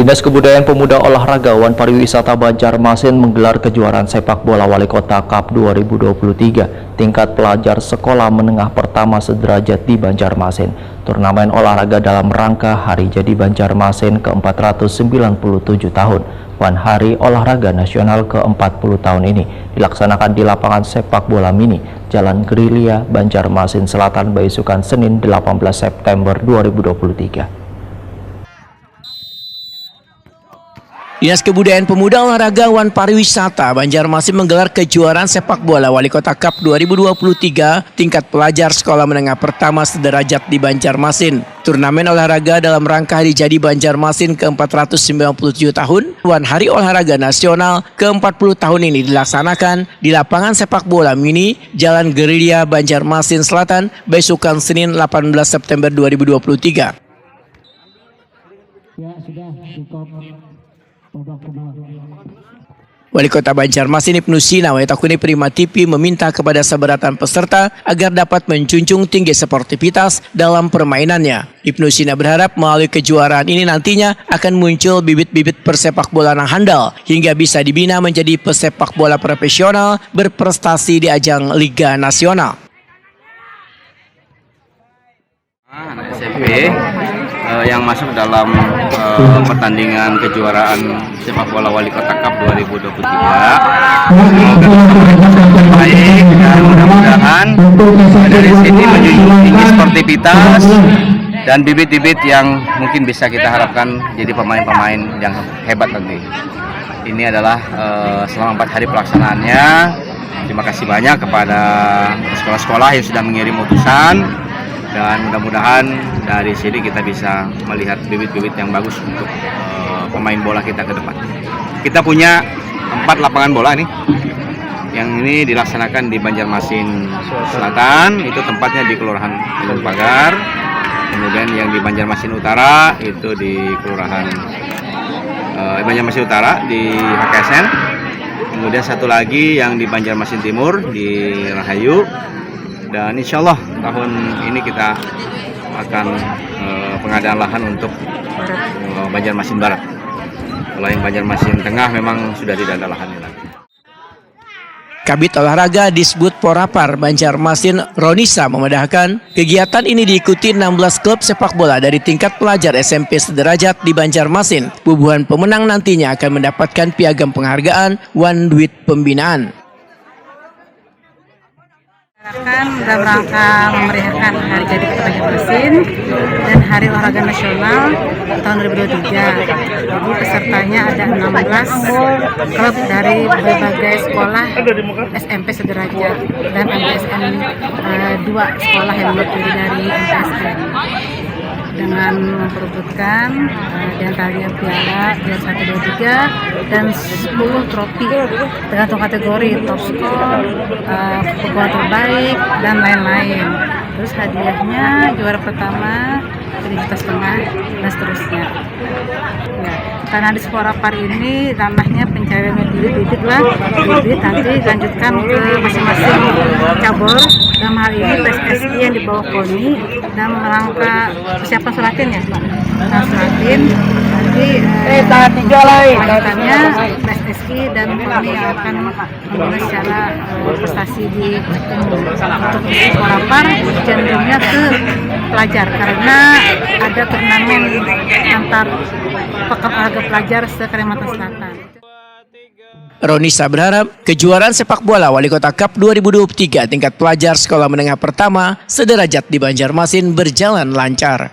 Dinas Kebudayaan Pemuda Olahraga Wan Pariwisata Banjarmasin menggelar kejuaraan sepak bola Wali Kota Cup 2023 tingkat pelajar sekolah menengah pertama sederajat di Banjarmasin. Turnamen olahraga dalam rangka Hari Jadi Banjarmasin ke-497 tahun. Wan Hari Olahraga Nasional ke-40 tahun ini dilaksanakan di lapangan sepak bola mini Jalan Gerilya, Banjarmasin Selatan, Baisukan, Senin 18 September 2023. Dinas Kebudayaan Pemuda Olahraga Wan Pariwisata Banjarmasin menggelar kejuaraan sepak bola Wali Kota Cup 2023 tingkat pelajar sekolah menengah pertama sederajat di Banjarmasin. Turnamen olahraga dalam rangka Hari Jadi Banjarmasin ke-497 tahun Wan Hari Olahraga Nasional ke-40 tahun ini dilaksanakan di lapangan sepak bola mini Jalan Gerilya, Banjarmasin Selatan, Baisukan, Senin 18 September 2023. Ya, sudah cukup. Wali Kota Banjarmasin Ibnu Sina Wayatakuni Prima TV meminta kepada seberatan peserta agar dapat menjunjung tinggi sportivitas dalam permainannya. Ibnu Sina berharap melalui kejuaraan ini nantinya akan muncul bibit-bibit persepak bola yang handal hingga bisa dibina menjadi pesepak bola profesional berprestasi di ajang Liga Nasional. Anak SMP yang masuk dalam pertandingan kejuaraan sepak bola Wali Kota Cup 2023. Semoga baik dan mudah-mudahan dari sini menjunjung tinggi sportivitas dan bibit-bibit yang mungkin bisa kita harapkan jadi pemain-pemain yang hebat nanti. Ini adalah selama 4 hari pelaksanaannya. Terima kasih banyak kepada sekolah-sekolah yang sudah mengirim utusan. Dan mudah-mudahan dari sini kita bisa melihat bibit-bibit yang bagus untuk pemain bola kita ke depan. Kita punya 4 lapangan bola nih. Yang ini dilaksanakan di Banjarmasin Selatan, itu tempatnya di Kelurahan Gunung Pagar. Kemudian yang di Banjarmasin Utara itu di Kelurahan Banjarmasin Utara di HKSN. Kemudian satu lagi yang di Banjarmasin Timur di Rahayu. Dan insya Allah tahun ini kita akan pengadaan lahan untuk Banjarmasin Barat. Kalau yang Banjarmasin Tengah memang sudah tidak ada lahannya lagi. Kabid Olahraga Disbud Porapar Banjarmasin Ronisa memedahkan kegiatan ini diikuti 16 klub sepak bola dari tingkat pelajar SMP sederajat di Banjarmasin. Bubuhan pemenang nantinya akan mendapatkan piagam penghargaan Wan Duit Pembinaan. Dalam rangka memeriahkan Hari Jadi Kota Banjarmasin dan Hari Olahraga Nasional tahun 2023. Jadi pesertanya ada 16 klub dari berbagai sekolah SMP sederajat dan MTSN 2 sekolah yang terdiri dari MTSN dengan memperebutkan diantaranya piala 1, 2, 3 dan 10 trofi tergantung kategori top skor, pemain terbaik dan lain-lain. Terus hadiahnya juara pertama 1,5 juta dan seterusnya. Ya, karena di Porapar ini ranahnya pencarian bibit-bibit lah, bibit nanti dilanjutkan ke masing-masing cabur. Dalam hal ini PSSI yang di bawah KONI dan rangka persiapan suratin ya. Nah, suratin nanti lanjutannya PSSI dan KONI yang akan membina secara prestasi di untuk Porapar cenderungnya ke pelajar karena ada turnamen antar pekan olahraga pelajar se-Kalimantan Selatan. Ronisa berharap kejuaraan sepak bola Wali Kota Cup 2023 tingkat pelajar sekolah menengah pertama sederajat di Banjarmasin berjalan lancar.